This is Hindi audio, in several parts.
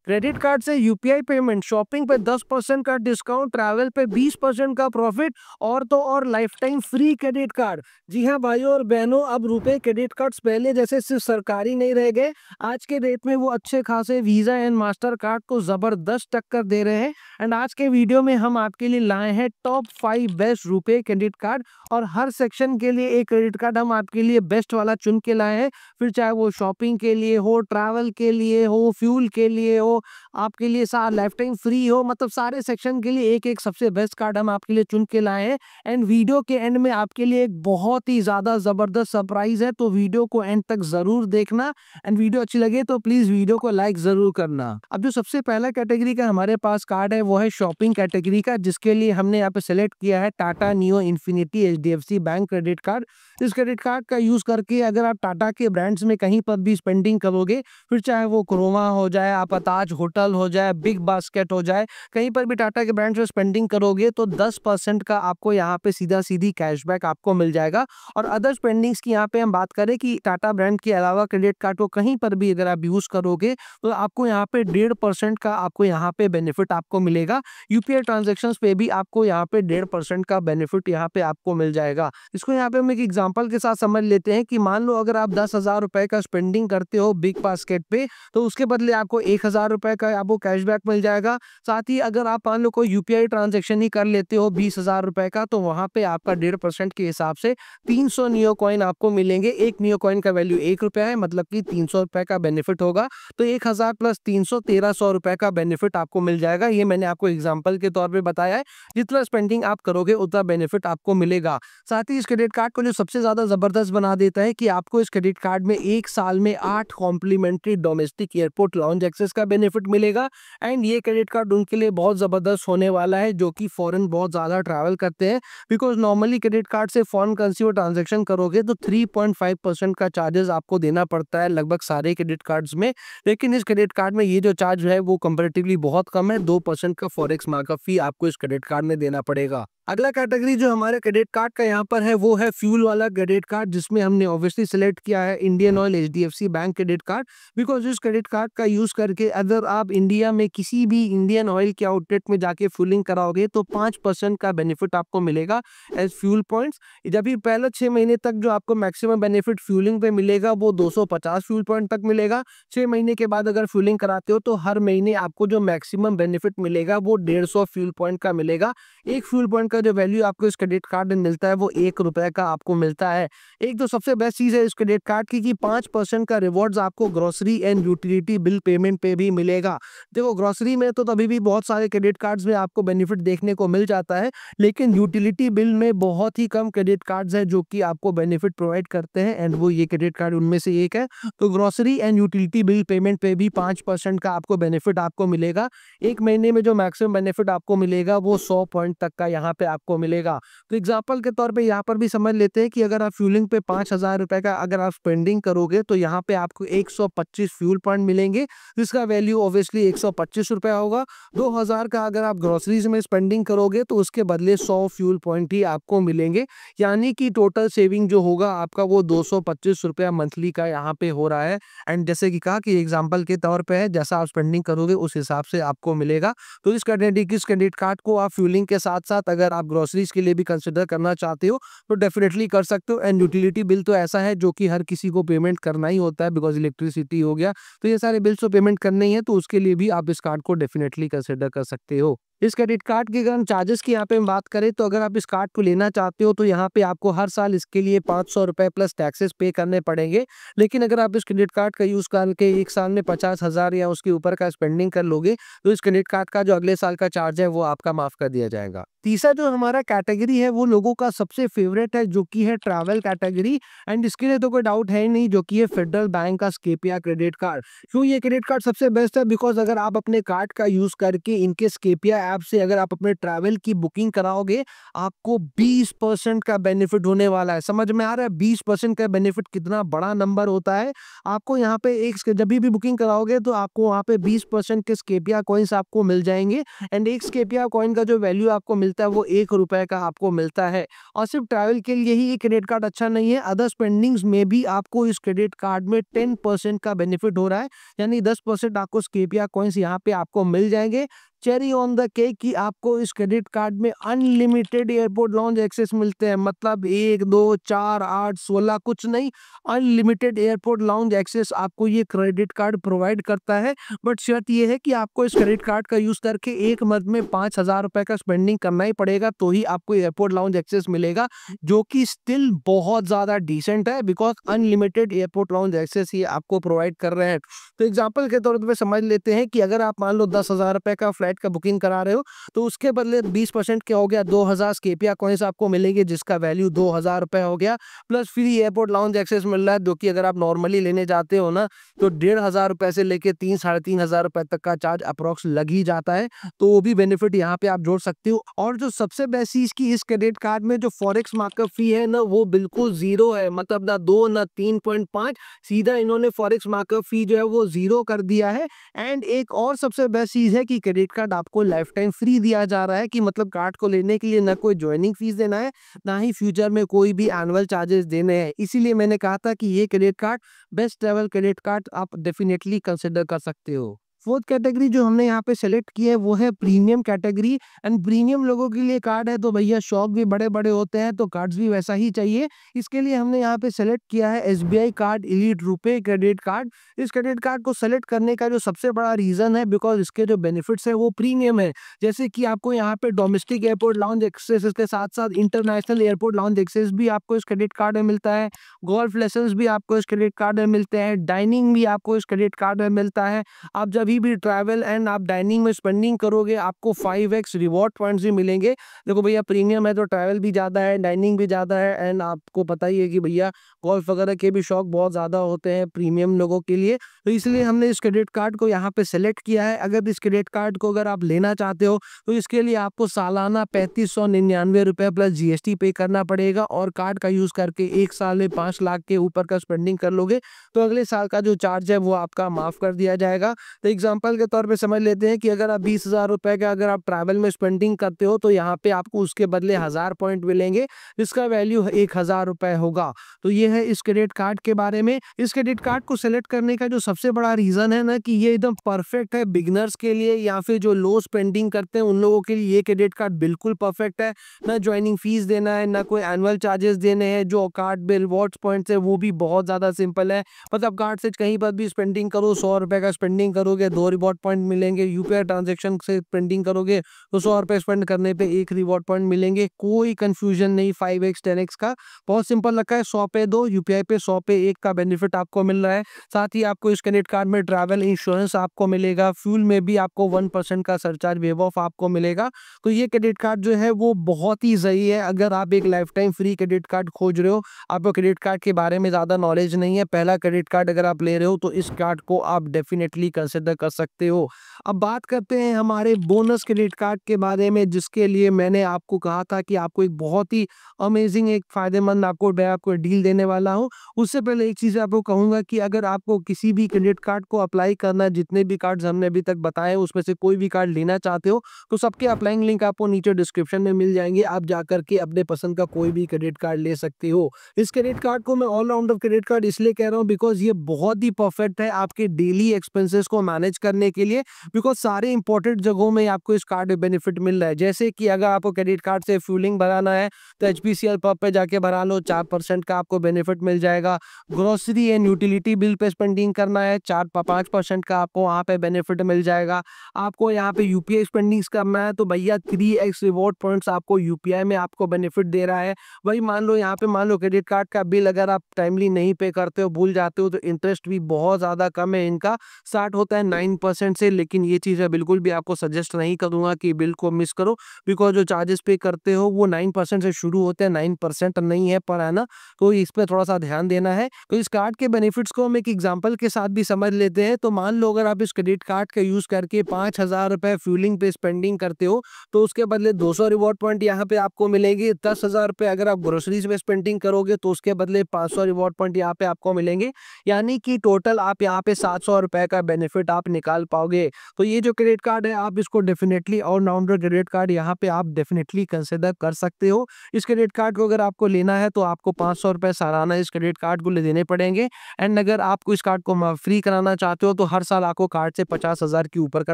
क्रेडिट कार्ड से यूपीआई पेमेंट, शॉपिंग पे 10% का डिस्काउंट, ट्रैवल पे 20% का प्रॉफिट और तो और life time free credit card. जी हाँ भाइयों और बहनों, अब रुपए क्रेडिट कार्ड्स पहले जैसे सिर्फ सरकारी नहीं रह गए, आज के डेट में वो अच्छे खासे वीजा एंड मास्टर कार्ड को जबरदस्त टक्कर दे रहे हैं। एंड आज के वीडियो में हम आपके लिए लाए हैं टॉप 5 बेस्ट रुपए क्रेडिट कार्ड, और हर सेक्शन के लिए एक क्रेडिट कार्ड हम आपके लिए बेस्ट वाला चुन के लाए हैं। फिर चाहे वो शॉपिंग के लिए हो, ट्रैवल के लिए हो, फ्यूल के लिए हो, आपके लिए लाइफ टाइम फ्री हो, मतलब सारे सेक्शन के लिए एक एक सबसे बेस्ट कार्ड हम आपके लिए चुन के लाए हैं। एंड वीडियो के एंड में आपके लिए एक बहुत ही ज्यादा जबरदस्त सरप्राइज है, तो वीडियो को एंड तक जरूर देखना। एंड वीडियो अच्छी लगे तो प्लीज वीडियो को लाइक जरूर करना। अब जो सबसे पहला कैटेगरी का हमारे पास कार्ड है वो है शॉपिंग कैटेगरी का, जिसके लिए हमने यहाँ पे सिलेक्ट किया है Tata neo infinity HDFC bank credit card. इस क्रेडिट कार्ड का यूज करके अगर आप टाटा के ब्रांड्स में कहीं पर भी स्पेंडिंग करोगे, फिर चाहे वो क्रोमा हो जाए, आपका ताज होटल हो जाए, बिग बास्केट हो जाए, कहीं पर भी टाटा के ब्रांड्स में स्पेंडिंग करोगे तो 10% का आपको यहाँ पे सीधा सीधी कैशबैक आपको मिल जाएगा। और अदर स्पेंडिंग्स की यहाँ पे हम बात करें कि टाटा ब्रांड के अलावा क्रेडिट कार्ड को कहीं पर भी अगर आप यूज करोगे तो आपको यहाँ पे 1.5% का आपको यहाँ पे बेनिफिट आपको मिलेगा। यूपीआई ट्रांजेक्शन पे भी आपको यहाँ पे 1.5% का बेनिफिट यहाँ पे आपको मिल जाएगा। इसको यहाँ पे हम एक एग्जांपल के साथ समझ लेते हैं कि मान लो अगर आप 10,000 रुपए का स्पेंडिंग करते हो बिग बास्केट पे, तो उसके बदले आपको 1,000 रुपए का आपको कैशबैक मिल जाएगा। साथ ही अगर आप मान लो कोई यूपीआई ट्रांजेक्शन ही कर लेते हो 20,000 रुपए का, तो वहां पे आपका 1.5% के हिसाब से 300 नियो कॉइन आपको मिलेंगे। एक नियो कॉइन का वैल्यू 1 रुपया है, मतलब कि 300 रुपए का बेनिफिट होगा। तो 1,000 प्लस 300 1,300 रुपए का बेनिफिट आपको मिल जाएगा। ये मैंने आपको एग्जाम्पल के तौर पर बताया है। जितना स्पेंडिंग आप करोगे उतना बेनिफिट आपको मिलेगा। साथ ही इस क्रेडिट कार्ड को जो सबसे ज्यादा जबरदस्त बना देता है कि आपको इस क्रेडिट कार्ड में 1 साल में 8 complimentary domestic airport lounge access का बेनिफिट मिलेगा। एंड ये क्रेडिट कार्ड उनके लिए बहुत जबरदस्त होने वाला है जो कि फॉरेन बहुत ज्यादा ट्रैवल करते हैं, बिकॉज नॉर्मली क्रेडिट कार्ड से फॉरेन करेंसी में ट्रांजेक्शन करोगे तो 3.5% का चार्जेस आपको देना पड़ता है लगभग सारे क्रेडिट कार्ड्स में। लेकिन इस क्रेडिट कार्ड में ये जो चार्ज है वो कंपैरेटिवली बहुत कम है, 2% का फॉरेक्स मार्कअप फी आपको इस क्रेडिट कार्ड में देना पड़ेगा। अगला कैटेगरी जो हमारे क्रेडिट कार्ड का यहाँ पर है वो है फ्यूल वाला क्रेडिट कार्ड, जिसमें हमने ऑब्वियसली सिलेक्ट किया है Indian oil HDFC bank credit card. Because इस क्रेडिट कार्ड का यूज करके अगर आप इंडिया में किसी भी इंडियन ऑयल के आउटलेट में जाके फ्यूलिंग कराओगे तो 5% का बेनिफिट आपको मिलेगा एज फ्यूल पॉइंट्स। जब भी पहले 6 महीने तक जो आपको मैक्सिमम बेनिफिट फ्यूलिंग पे मिलेगा वो 250 फ्यूल पॉइंट तक मिलेगा। 6 महीने के बाद अगर फ्यूलिंग कराते हो तो हर महीने आपको जो मैक्सिमम बेनिफिट मिलेगा वो 150 फ्यूल पॉइंट का मिलेगा। एक फ्यूल पॉइंट जो वैल्यू आपको इस क्रेडिट कार्ड में मिलता है वो 1 रुपए का आपको मिलता है। एक तो सबसे बेस्ट चीज है इस क्रेडिट कार्ड की कि 5% का रिवॉर्ड्स आपको grocery and utility bill payment पे भी मिलेगा। देखो ग्रोसरी में तो तभी भी बहुत सारे क्रेडिट कार्ड्स में आपको बेनिफिट देखने को मिल जाता है, लेकिन यूटिलिटी बिल में बहुत ही कम क्रेडिट कार्ड्स है जो कि आपको बेनिफिट प्रोवाइड करते हैं, एंड वो ये क्रेडिट कार्ड उनमें से एक है। तो grocery and utility bill payment पे भी 5% का आपको बेनिफिट आपको मिलेगा। एक महीने में जो मैक्सिमम बेनिफिट आपको मिलेगा वो 100 पॉइंट तक का यहाँ पे आपको मिलेगा। तो एग्जांपल के तौर पे यहाँ पर भी समझ लेते हैं कि अगर आप फ्यूलिंग पे 5,000 रुपए का अगर आप स्पेंडिंग करोगे तो यहाँ पे आपको 125 फ्यूल पॉइंट मिलेंगे, जिसका वैल्यू ऑब्वियसली 125 रुपया होगा। 2,000 का अगर आप ग्रोसरीज में स्पेंडिंग करोगे तो उसके बदले 100 फ्यूल पॉइंट ही आपको मिलेंगे, यानी कि टोटल सेविंग जो होगा आपका वो 225 रुपया मंथली का यहाँ पे हो रहा है। एंड जैसे कि कहा कि एग्जाम्पल के तौर पे है, जैसा आप स्पेंडिंग करोगे उस हिसाब से आपको मिलेगा। तो इस क्रेडिट कार्ड को आप फ्यूलिंग के साथ साथ अगर आप ग्रोसरीज के लिए भी कंसिडर करना चाहते हो तो डेफिनेटली कर सकते हो। एंड यूटिलिटी बिल तो ऐसा है जो कि हर किसी को पेमेंट करना ही होता है, बिकॉज इलेक्ट्रिसिटी हो गया, तो ये सारे बिल्स तो पेमेंट करने ही है, तो उसके लिए भी आप इस कार्ड को डेफिनेटली कंसिडर कर सकते हो। इस क्रेडिट कार्ड के अगर हम चार्जेस की यहाँ पे हम बात करें तो अगर आप इस कार्ड को लेना चाहते हो तो यहाँ पे आपको हर साल इसके लिए 500 रुपए प्लस टैक्सेस पे करने पड़ेंगे। लेकिन अगर आप इस क्रेडिट कार्ड का यूज करके एक साल में 50,000 या उसके ऊपर का स्पेंडिंग कर लोगे तो इस क्रेडिट कार्ड का जो अगले साल का चार्ज है वो आपका माफ कर दिया जाएगा। तीसरा जो हमारा कैटेगरी है वो लोगों का सबसे फेवरेट है जो कि है ट्रैवल कैटेगरी, एंड इसके लिए तो कोई डाउट है ही नहीं, जो कि है फेडरल बैंक का स्केपिया क्रेडिट कार्ड। क्यों ये क्रेडिट कार्ड सबसे बेस्ट है? बिकॉज अगर आप अपने कार्ड का यूज करके इनके स्केपिया ऐप से अगर आप अपने ट्रैवल की बुकिंग कराओगे, आपको 20% का बेनिफिट होने वाला है। समझ में आ रहा है? 20% का बेनिफिट कितना बड़ा नंबर होता है। आपको यहाँ पे एक जब भी बुकिंग कराओगे तो आपको वहाँ पे 20% के स्केपिया कॉइन्स आपको मिल जाएँगे एंड एक स्केपिया कॉइन का जो वैल्यू आपको मिलता है वो ₹1 का आपको मिलता है। और सिर्फ ट्रैवल के लिए ही ये क्रेडिट कार्ड अच्छा नहीं है, अदर स्पेंडिंग्स में भी आपको इस क्रेडिट कार्ड में 10% का बेनिफिट हो रहा है, यानी 10% आपको स्केपिया कॉइन्स यहाँ पे आपको मिल जाएँगे। चेरी ऑन द केक कि आपको इस क्रेडिट कार्ड में अनलिमिटेड एयरपोर्ट लाउंज एक्सेस मिलते हैं, मतलब 1, 2, 4, 8, 16 कुछ नहीं, अनलिमिटेड एयरपोर्ट लाउंज एक्सेस आपको ये क्रेडिट कार्ड प्रोवाइड करता है। बट शर्त ये है कि आपको इस क्रेडिट कार्ड का यूज़ करके एक मंथ में ₹5000 का स्पेंडिंग करना ही पड़ेगा, तो ही आपको एयरपोर्ट लाउंज एक्सेस मिलेगा, जो कि स्टिल बहुत ज़्यादा डिसेंट है because unlimited airport lounge access ये आपको प्रोवाइड कर रहे हैं। तो एग्जांपल के तौर पे समझ लेते हैं कि अगर आप मान लो ₹10,000 का फ्लाइट का बुकिंग करा रहे हो, तो उसके बदले 20% क्या हो गया, 2000 स्केपिया कॉइन्स आपको मिलेंगे जिसका वैल्यू ₹2000 हो गया, plus free airport lounge access मिल रहा है, जो कि अगर आप नॉर्मली लेने जाते हो ना, तो ₹1500 से लेके 3 साढ़े 3000 रुपए तक का चार्ज अप्रॉक्स लग ही जाता है। तो वो भी बेनिफिट यहाँ पे आप जोड़ सकते हो। और जो सबसे बेस्ट चीज़ की इस क्रेडिट कार्ड में जो फॉरेक्स मार्कअप फी है ना, वो बिल्कुल ज़ीरो है, मतलब ना 2 ना 3.5, सीधा इन्होंने फॉरेक्स मार्कअप फी जो है वो ज़ीरो कर दिया है। एंड एक और सबसे बेस्ट चीज़ है कि क्रेडिट कार्ड आपको लाइफ टाइम फ्री दिया जा रहा है, कि मतलब कार्ड को लेने के लिए ना कोई ज्वाइनिंग फीस देना है, ना ही फ्यूचर में कोई भी एनुअल चार्जेस देने हैं। इसीलिए मैंने कहा था कि ये credit card best travel credit card आप डेफिनेटली कंसिडर कर सकते हो। फोर्थ कैटेगरी जो हमने यहाँ पे सेलेक्ट की है वो है प्रीमियम कैटेगरी। एंड प्रीमियम लोगों के लिए कार्ड है, तो भैया शौक भी बड़े बड़े होते हैं, तो कार्ड्स भी वैसा ही चाहिए। इसके लिए हमने यहाँ पे सेलेक्ट किया है SBI card elite RuPay credit card. इस क्रेडिट कार्ड को सेलेक्ट करने का जो सबसे बड़ा रीजन है, बिकॉज इसके जो बेनिफिट्स है वो प्रीमियम है। जैसे कि आपको यहाँ पे डोमेस्टिक एयरपोर्ट लाउंज एक्सेस के साथ साथ इंटरनेशनल एयरपोर्ट लाउंज एक्सेस भी आपको इस क्रेडिट कार्ड में मिलता है। गोल्फ लेसन्स भी आपको इस क्रेडिट कार्ड में मिलते हैं। डाइनिंग भी आपको इस क्रेडिट कार्ड में मिलता है। आप जब भी ट्रैवल एंड आप डाइनिंग में स्पेंडिंग करोगे, आपको 5x रिवॉर्ड पॉइंट्स भी मिलेंगे। देखो भैया, प्रीमियम है तो ट्रैवल भी ज़्यादा है, डाइनिंग भी ज़्यादा है, एंड आपको पता ही है कि भैया गोल्फ वगैरह के भी शौक बहुत ज़्यादा होते हैं प्रीमियम लोगों के लिए। तो इसलिए हमने इस क्रेडिट कार्ड को यहाँ पे सेलेक्ट किया है। अगर इस क्रेडिट कार्ड को अगर आप लेना चाहते हो, तो इसके लिए आपको सालाना ₹3599 प्लस GST पे करना पड़ेगा, और कार्ड का यूज़ करके 1 साल में 5 लाख के ऊपर का स्पेंडिंग कर लोगे, तो अगले साल का जो चार्ज है वो आपका माफ़ कर दिया जाएगा। तो एग्जाम्पल के तौर पे समझ लेते हैं कि अगर आप ₹20,000 का अगर आप ट्रैवल में स्पेंडिंग करते हो, तो यहाँ पे आपको उसके बदले 1000 पॉइंट मिलेंगे, जिसका वैल्यू ₹1000 होगा। तो ये है इस क्रेडिट कार्ड के बारे में। इस क्रेडिट कार्ड को सेलेक्ट करने का जो सबसे बड़ा रीज़न है ना, कि ये एकदम परफेक्ट है बिगिनर्स के लिए, या फिर जो लो स्पेंडिंग करते हैं उन लोगों के लिए ये क्रेडिट कार्ड बिल्कुल परफेक्ट है। ना ज्वाइनिंग फीस देना है, ना कोई एनुअल चार्जेस देने हैं। जो कार्ड बिल रिवॉर्ड्स पॉइंट्स है वो भी बहुत ज़्यादा सिंपल है, मतलब कार्ड से कहीं पर भी स्पेंडिंग करो, ₹100 का स्पेंडिंग करोगे 2 रिवॉर्ड पॉइंट मिलेंगे। यूपीआई ट्रांजैक्शन से स्पेंडिंग करोगे तो ₹100 स्पेंड करने पे 1 रिवॉर्ड पॉइंट मिलेंगे। कोई कंफ्यूजन नहीं 5x 10x का, बहुत सिंपल रखा है। 100 पे 2, यूपीआई पे 100 पे 1 का बेनिफिट आपको मिल रहा है। साथ ही आपको इस क्रेडिट कार्ड में ट्रैवल इंश्योरेंस आपको मिलेगा, फ्यूल में भी आपको 1% का सरचार्ज वेव ऑफ आपको मिलेगा। तो ये क्रेडिट कार्ड जो है वो बहुत ही सही है। अगर आप एक life time free credit card खोज रहे हो, आपको क्रेडिट कार्ड के बारे में ज़्यादा नॉलेज नहीं है, पहला क्रेडिट कार्ड अगर आप ले रहे हो, तो इस कार्ड को आप डेफिनेटली कंसिडर कर सकते हो। अब बात करते हैं हमारे बोनस क्रेडिट कार्ड के बारे में, जिसके लिए मैंने आपको कहा था कि आपको एक बहुत ही अमेजिंग एक फ़ायदेमंद आपको डील देने वाला हूँ। उससे पहले एक चीज़ आपको कहूँगा कि अगर आपको किसी भी क्रेडिट कार्ड को अप्लाई करना है, जितने भी कार्ड्स हमने अभी तक बताए उसमें से कोई भी कार्ड लेना चाहते हो, तो सबके अप्लाइंग लिंक आपको नीचे डिस्क्रिप्शन में मिल जाएंगे। आप जाकर के अपने पसंद का कोई भी क्रेडिट कार्ड ले सकते हो। इस क्रेडिट कार्ड को मैं ऑलराउंडर क्रेडिट कार्ड इसलिए कह रहा हूँ, बिकॉज ये बहुत ही परफेक्ट है आपके डेली एक्सपेंसेस को मैनेज करने के लिए, बिकॉज सारे इंपॉर्टेंट जगहों में आपको इस कार्ड में बेनिफिट मिल रहा है। जैसे कि अगर आपको क्रेडिट कार्ड से फ्यूलिंग भराना है, तो HPCL पंप पे जाके भरा लो, 4% का आपको बेनिफिट मिल जाएगा। Grocery and utility bill pay spending करना है, 4-5% का आपको वहाँ पे बेनिफिट मिल जाएगा। आपको यहाँ पे UPI स्पेंडिंग्स करना है, तो भैया 3x रिवॉर्ड पॉइंट्स आपको UPI में आपको बेनिफिट दे रहा है। वही मान लो यहाँ पे मान लो क्रेडिट कार्ड का बिल अगर आप टाइमली नहीं पे करते हो, भूल जाते हो, तो इंटरेस्ट भी बहुत ज़्यादा कम है इनका, स्टार्ट होता है 9% से, लेकिन ये चीज़ है बिल्कुल भी आपको सजेस्ट नहीं करूँगा कि बिल को मिस करो, बिकॉज़ जो चार्जेस पे करते हो वो 9% से शुरू होते हैं, 9% नहीं है पर एनम, तो इस पे थोड़ा-सा ध्यान देना है। तो इस कार्ड के बेनिफिट्स को हम एक एग्ज़ाम्पल के साथ भी समझ लेते हैं। तो मान लो अगर आप इस क्रेडिट कार्ड का यूज़ करके 5,000 रुपए फ्यूलिंग पे स्पेंडिंग करते हो, तो उसके बदले 200 रिवॉर्ड पॉइंट यहाँ पे आपको मिलेंगे। 10,000 रुपए अगर आप ग्रोसरीज़ में स्पेंडिंग करोगे, तो उसके बदले 500 रिवॉर्ड पॉइंट यहाँ पे आपको मिलेंगे। यानी कि टोटल आप यहाँ पे 700 रुपए का बेनिफिट आप निकाल पाओगे। तो ये जो क्रेडिट कार्ड है, आप इसको डेफिनिटली ऑल-राउंडर क्रेडिट कार्ड यहाँ पे आप डेफिनिटली कंसिडर कर सकते हो। इस क्रेडिट कार्ड को अगर आपको लेना है, तो आपको 500 रुपए सालाना इस क्रेडिट कार्ड को ले देने पड़ेंगे। एंड अगर आपको इस कार्ड को फ्री कराना चाहते हो, तो हर साल आपको कार्ड से 50,000 के ऊपर का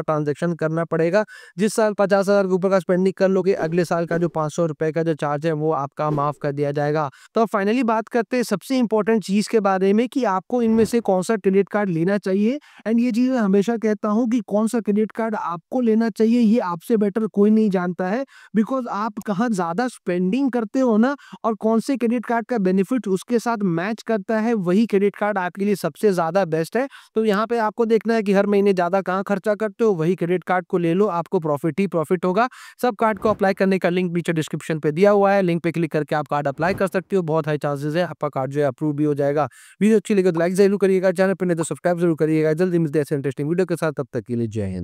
ट्रांजैक्शन करना पड़ेगा। जिस साल 50,000 के ऊपर का स्पेंडिंग कर लोगे, अगले साल का जो 500 रुपए का जो चार्ज है, वो आपका माफ कर दिया जाएगा। तो अब फाइनली बात करते हैं सबसे इंपॉर्टेंट चीज़ के बारे में कि आपको इनमें से कौन-सा क्रेडिट कार्ड लेना चाहिए। एंड ये चीज़ मैं हमेशा कहता हूँ कि कौन-सा क्रेडिट कार्ड आपको लेना चाहिए, ये आपसे बेटर कोई नहीं जानता है। बिकॉज़ आप कहाँ ज़्यादा स्पेंडिंग करते हो ना, और कौन से क्रेडिट कार्ड का बेनिफिट उसके साथ मैच करता है, वही क्रेडिट कार्ड आपके लिए सबसे ज़्यादा बेस्ट है। तो यहाँ पे आपको देखना है कि हर महीने ज़्यादा कहाँ खर्चा करते हो, वही क्रेडिट कार्ड को ले लो, आपको प्रॉफिट ही प्रॉफिट होगा। सब कार्ड को अप्लाई करने का लिंक नीचे डिस्क्रिप्शन पे दिया हुआ है, लिंक पे क्लिक करके आप कार्ड अप्लाई कर सकते हो। बहुत हाई चांसेस है आपका कार्ड जो है अप्रूव भी हो जाएगा। वीडियो अच्छी लगे तो लाइक ज़रूर करिएगा, चैनल पे नहीं तो सब्सक्राइब ज़रूर करिएगा। जल्दी मिलते हैं ऐसे इंटरेस्टिंग वीडियो के साथ, तब तक के लिए जय हिंद।